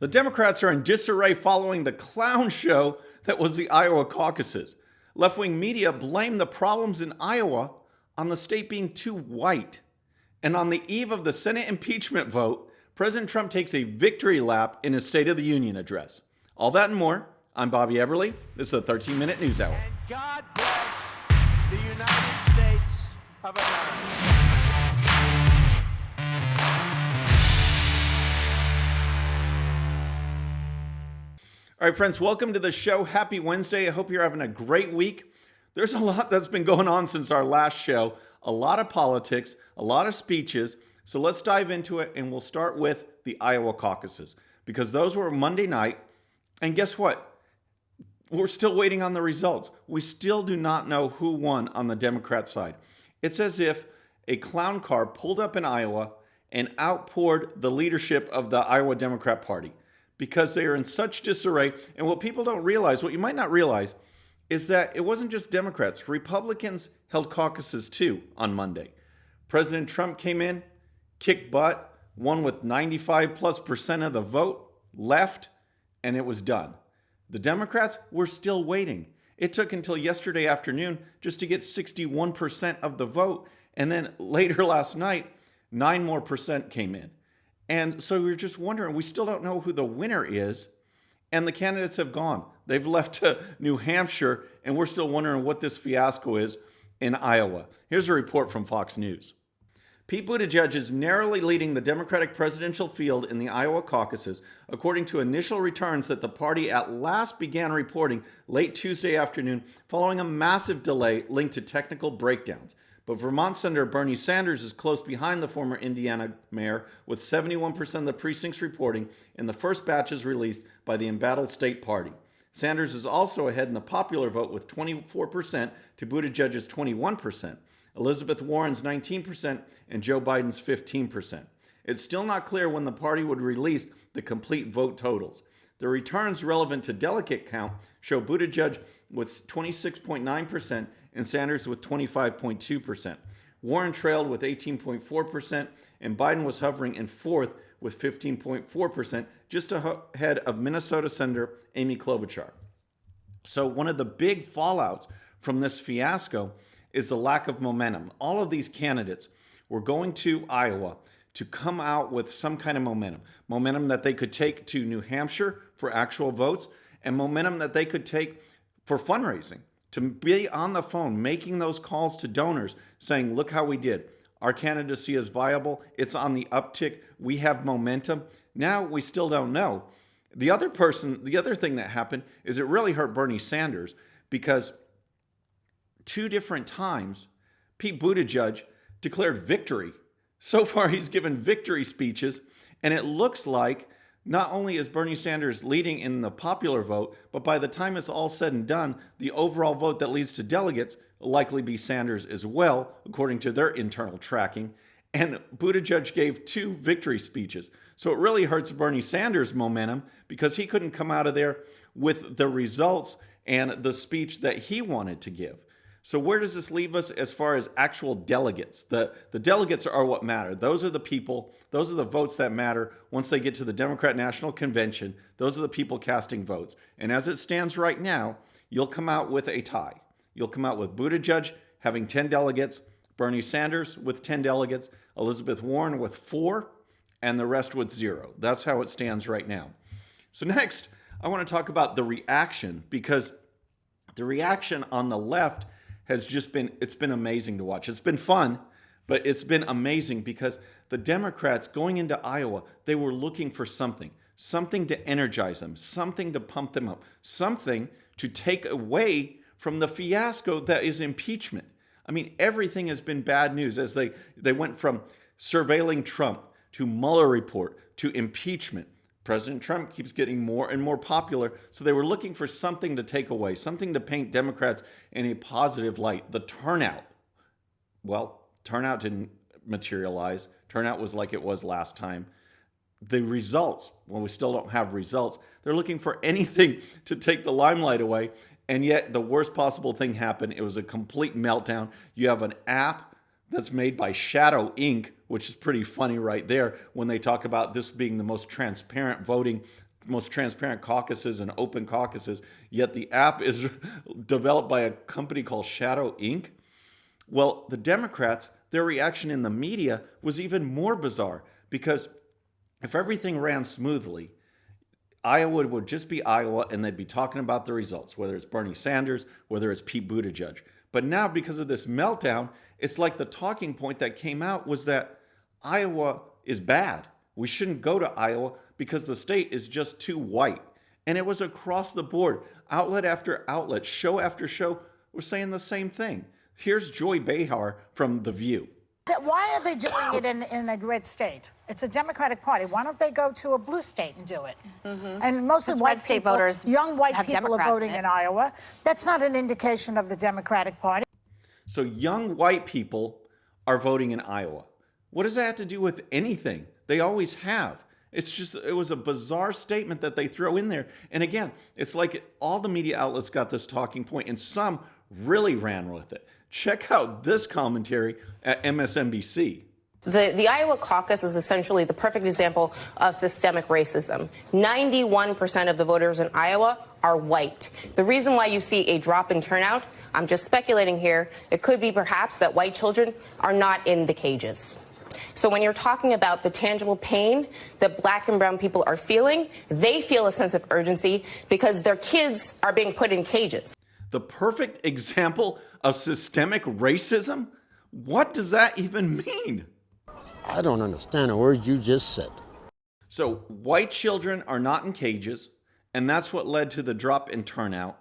The Democrats are in disarray following the clown show that was the Iowa caucuses. Left-wing media blame the problems in Iowa on the state being too white. And on the eve of the Senate impeachment vote, President Trump takes a victory lap in his State of the Union address. All that and more. I'm Bobby Eberle. This is a 13-minute news hour. And God bless the United States of America. All right, friends, welcome to the show. Happy Wednesday. I hope you're having a great week. There's a lot that's been going on since our last show. A lot of politics, a lot of speeches. So let's dive into it, and we'll start with the Iowa caucuses because those were Monday night. And guess what? We're still waiting on the results. We still do not know who won on the Democrat side. It's as if a clown car pulled up in Iowa and outpoured the leadership of the Iowa Democrat Party because they are in such disarray. And what people don't realize, what you might not realize, is that it wasn't just Democrats. Republicans held caucuses too on Monday. President Trump came in, kicked butt, won with 95+% of the vote, left, and it was done. The Democrats were still waiting. It took until yesterday afternoon just to get 61% of the vote. And then later last night, 9% more came in. And so we're just wondering, we still don't know who the winner is. And the candidates have gone. They've left to New Hampshire, and we're still wondering what this fiasco is in Iowa. Here's a report from Fox News. Pete Buttigieg is narrowly leading the Democratic presidential field in the Iowa caucuses, according to initial returns that the party at last began reporting late Tuesday afternoon following a massive delay linked to technical breakdowns. But Vermont Senator Bernie Sanders is close behind the former Indiana mayor, with 71% of the precincts reporting in the first batches released by the embattled state party. Sanders is also ahead in the popular vote with 24% to Buttigieg's 21%. Elizabeth Warren's 19% and Joe Biden's 15%. It's still not clear when the party would release the complete vote totals. The returns relevant to delegate count show Buttigieg with 26.9% and Sanders with 25.2%. Warren trailed with 18.4%, and Biden was hovering in fourth with 15.4%, just ahead of Minnesota Senator Amy Klobuchar. So one of the big fallouts from this fiasco is the lack of momentum. All of these candidates were going to Iowa to come out with some kind of momentum that they could take to New Hampshire for actual votes, and momentum that they could take for fundraising, to be on the phone making those calls to donors saying, look how we did. Our candidacy is viable. It's on the uptick. We have momentum. Now we still don't know. The other thing that happened is it really hurt Bernie Sanders because two different times Pete Buttigieg declared victory. So far, he's given victory speeches, and it looks like not only is Bernie Sanders leading in the popular vote, but by the time it's all said and done, the overall vote that leads to delegates will likely be Sanders as well, according to their internal tracking. And Buttigieg gave two victory speeches. So it really hurts Bernie Sanders' momentum because he couldn't come out of there with the results and the speech that he wanted to give. So where does this leave us as far as actual delegates? The delegates are what matter. Those are the people, those are the votes that matter once they get to the Democrat National Convention. Those are the people casting votes. And as it stands right now, you'll come out with a tie. You'll come out with Buttigieg having 10 delegates, Bernie Sanders with 10 delegates, Elizabeth Warren with 4, and the rest with 0. That's how it stands right now. So next, I want to talk about the reaction, because the reaction on the left has just been, it's been amazing to watch. It's been fun, but it's been amazing because the Democrats going into Iowa, they were looking for something to energize them, something to pump them up, something to take away from the fiasco that is impeachment. I mean, everything has been bad news as they went from surveilling Trump to Mueller report to impeachment. President Trump keeps getting more and more popular, so they were looking for something to take away, something to paint Democrats in a positive light. The turnout, well, turnout didn't materialize. Turnout was like it was last time. The results, well, we still don't have results. They're looking for anything to take the limelight away, and yet the worst possible thing happened. It was a complete meltdown. You have an app that's made by Shadow Inc., which is pretty funny right there when they talk about this being the most transparent voting most transparent caucuses and open caucuses, yet the app is developed by a company called Shadow Inc. Well, the Democrats, their reaction in the media was even more bizarre, because if everything ran smoothly, Iowa would just be Iowa and they'd be talking about the results, whether it's Bernie Sanders, whether it's Pete Buttigieg. But now, because of this meltdown, it's like the talking point that came out was that Iowa is bad. We shouldn't go to Iowa because the state is just too white. And it was across the board. Outlet after outlet, show after show were saying the same thing. Here's Joy Behar from The View. Why are they doing it in a red state? It's a Democratic Party. Why don't they go to a blue state and do it? And mostly white state people, voters young white have people Democrats are voting in Iowa. That's not an indication of the Democratic Party. So young white people are voting in Iowa. What does that have to do with anything? They always have. It was a bizarre statement that they throw in there. And again, it's like all the media outlets got this talking point, and some really ran with it. Check out this commentary at MSNBC. The Iowa caucus is essentially the perfect example of systemic racism. 91% of the voters in Iowa are white. The reason why you see a drop in turnout, I'm just speculating here, it could be perhaps that white children are not in the cages. So when you're talking about the tangible pain that black and brown people are feeling, they feel a sense of urgency because their kids are being put in cages. The perfect example of systemic racism? What does that even mean? I don't understand the words you just said. So white children are not in cages, and that's what led to the drop in turnout.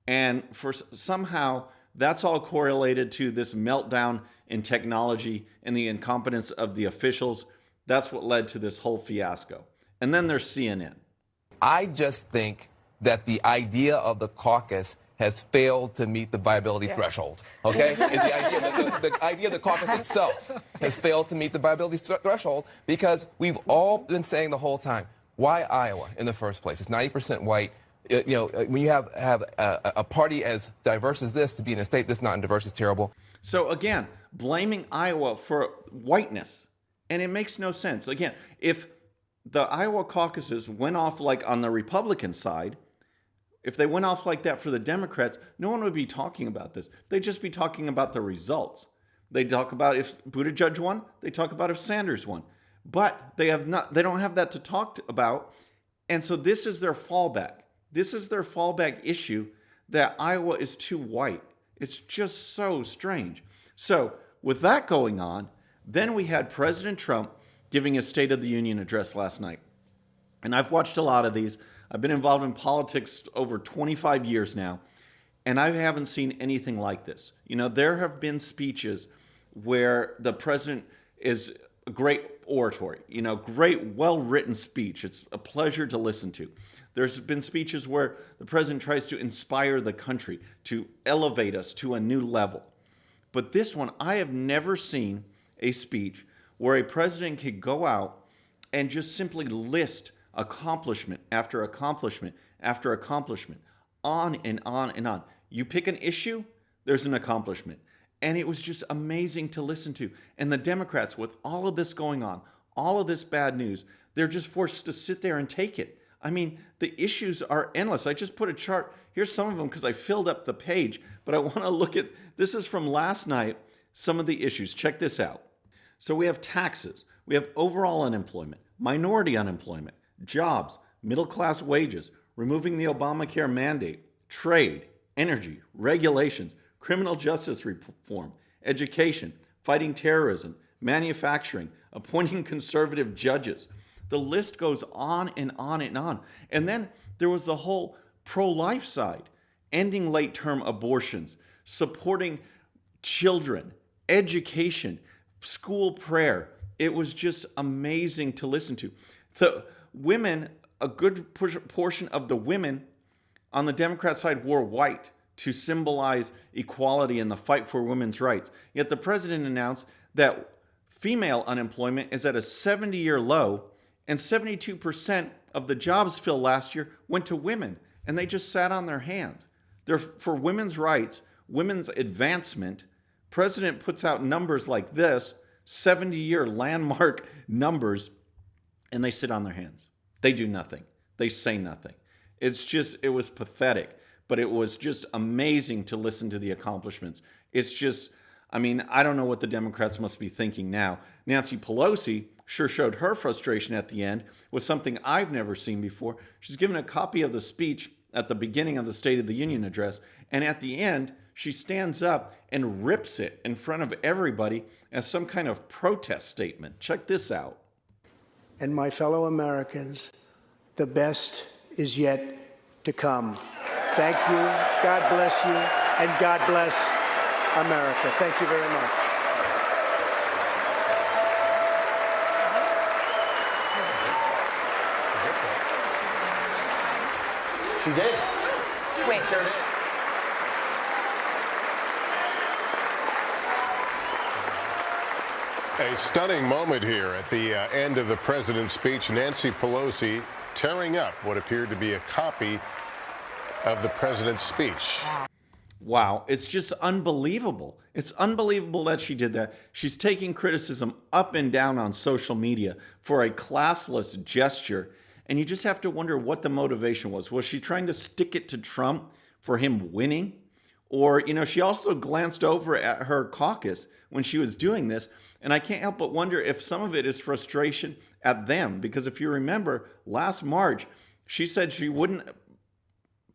And for somehow that's all correlated to this meltdown in technology and the incompetence of the officials. That's what led to this whole fiasco. And then there's CNN. I just think that the idea of the caucus has failed to meet the viability threshold. Okay? Is the idea of the caucus itself has failed to meet the viability threshold, because we've all been saying the whole time, why Iowa in the first place? It's 90% white. When you have a party as diverse as this to be in a state that's not diverse is terrible. So again, blaming Iowa for whiteness. And it makes no sense. Again, if the Iowa caucuses went off like on the Republican side, if they went off like that for the Democrats, no one would be talking about this. They'd just be talking about the results. They talk about if Buttigieg won. They talk about if Sanders won. But they don't have that to talk about. And so this is their fallback. This is their fallback issue, that Iowa is too white. It's just so strange. So with that going on, then we had President Trump giving a State of the Union address last night. And I've watched a lot of these. I've been involved in politics over 25 years now, and I haven't seen anything like this. There have been speeches where the president is a great oratory, great, well-written speech. It's a pleasure to listen to. There's been speeches where the president tries to inspire the country, to elevate us to a new level. But this one, I have never seen a speech where a president could go out and just simply list accomplishment after accomplishment after accomplishment, on and on and on. You pick an issue, there's an accomplishment. And it was just amazing to listen to. And the Democrats, with all of this going on, all of this bad news, they're just forced to sit there and take it. I mean, the issues are endless. I just put a chart. Here's some of them because I filled up the page. But I want to look at, this is from last night, some of the issues. Check this out. So we have taxes. We have overall unemployment, minority unemployment, jobs, middle-class wages, removing the Obamacare mandate, trade, energy, regulations, criminal justice reform, education, fighting terrorism, manufacturing, appointing conservative judges. The list goes on and on and on. And then there was the whole pro-life side, ending late-term abortions, supporting children, education, school prayer. It was just amazing to listen to. The women, a good portion of the women on the Democrat side wore white to symbolize equality and the fight for women's rights. Yet the president announced that female unemployment is at a 70-year low, and 72% of the jobs filled last year went to women, and they just sat on their hands. They're for women's rights, women's advancement. President puts out numbers like this, 70-year landmark numbers, and they sit on their hands. They do nothing. They say nothing. It was pathetic, but it was just amazing to listen to the accomplishments. I don't know what the Democrats must be thinking now. Nancy Pelosi sure showed her frustration at the end with something I've never seen before. She's given a copy of the speech at the beginning of the State of the Union address, and at the end, she stands up and rips it in front of everybody as some kind of protest statement. Check this out. And my fellow Americans, the best is yet to come. Thank you, God bless you, and God bless America. Thank you very much. She did. Wait. Sure did. A stunning moment here at the end of the president's speech. Nancy Pelosi tearing up what appeared to be a copy of the president's speech. Wow, it's just unbelievable. It's unbelievable that she did that. She's taking criticism up and down on social media for a classless gesture. And you just have to wonder what the motivation was. Was she trying to stick it to Trump for him winning? Or, she also glanced over at her caucus when she was doing this. And I can't help but wonder if some of it is frustration at them. Because if you remember, last March, she said she wouldn't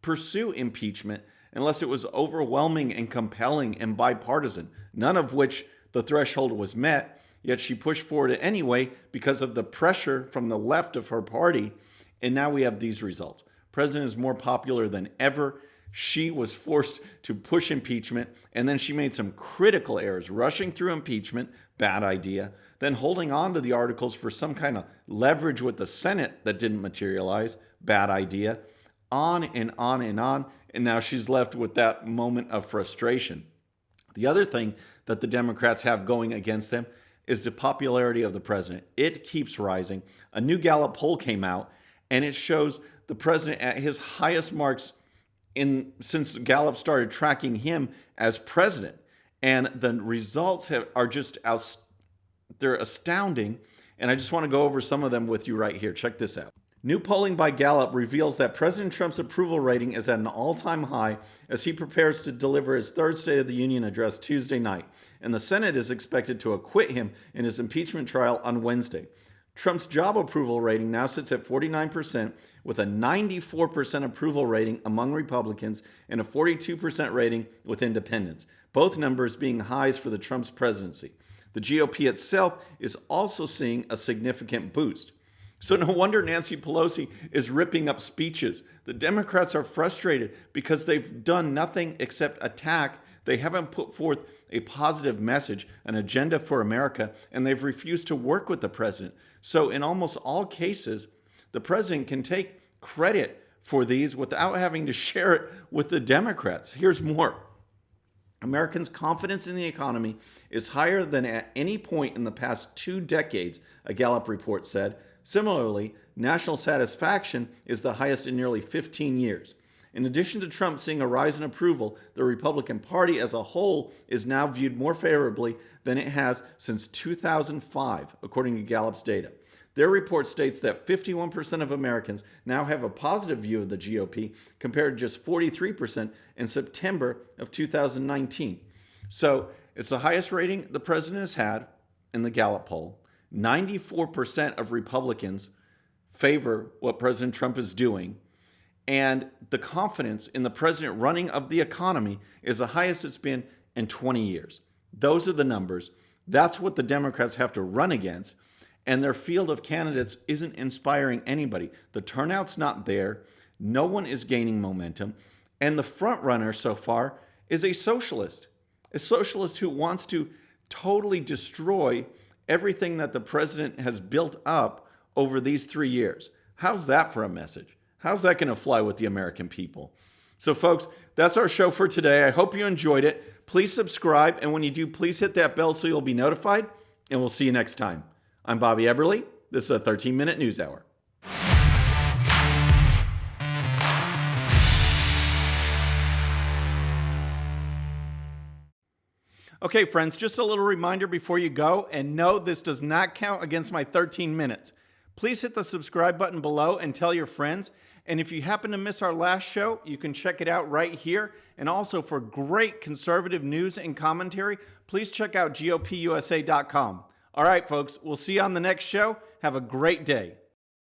pursue impeachment unless it was overwhelming and compelling and bipartisan, none of which the threshold was met. Yet she pushed forward anyway because of the pressure from the left of her party. And now we have these results. President is more popular than ever. She was forced to push impeachment. And then she made some critical errors, rushing through impeachment, bad idea. Then holding on to the articles for some kind of leverage with the Senate that didn't materialize, bad idea. On and on and on. And now she's left with that moment of frustration. The other thing that the Democrats have going against them is the popularity of the president. It keeps rising. A new Gallup poll came out, and it shows the president at his highest marks since Gallup started tracking him as president. And the results are just they're astounding. And I just want to go over some of them with you right here. Check this out. New polling by Gallup reveals that President Trump's approval rating is at an all-time high as he prepares to deliver his third State of the Union address Tuesday night, and the Senate is expected to acquit him in his impeachment trial on Wednesday. Trump's job approval rating now sits at 49%, with a 94% approval rating among Republicans and a 42% rating with independents, both numbers being highs for the Trump's presidency. The GOP itself is also seeing a significant boost. So no wonder Nancy Pelosi is ripping up speeches. The Democrats are frustrated because they've done nothing except attack. They haven't put forth a positive message, an agenda for America, and they've refused to work with the president. So in almost all cases, the president can take credit for these without having to share it with the Democrats. Here's more. Americans' confidence in the economy is higher than at any point in the past 2 decades, a Gallup report said. Similarly, national satisfaction is the highest in nearly 15 years. In addition to Trump seeing a rise in approval, the Republican Party as a whole is now viewed more favorably than it has since 2005, according to Gallup's data. Their report states that 51% of Americans now have a positive view of the GOP, compared to just 43% in September of 2019. So it's the highest rating the president has had in the Gallup poll. 94% of Republicans favor what President Trump is doing. And the confidence in the president running of the economy is the highest it's been in 20 years. Those are the numbers. That's what the Democrats have to run against. And their field of candidates isn't inspiring anybody. The turnout's not there. No one is gaining momentum. And the front runner so far is a socialist who wants to totally destroy everything that the president has built up over these 3 years. How's that for a message? How's that going to fly with the American people? So folks, that's our show for today. I hope you enjoyed it. Please subscribe. And when you do, please hit that bell so you'll be notified. And we'll see you next time. I'm Bobby Eberle. This is a 13-minute news hour. Okay, friends, just a little reminder before you go, and no, this does not count against my 13 minutes. please hit the subscribe button below and tell your friends. And if you happen to miss our last show, you can check it out right here. And also for great conservative news and commentary, please check out GOPUSA.com. All right, folks, we'll see you on the next show. Have a great day.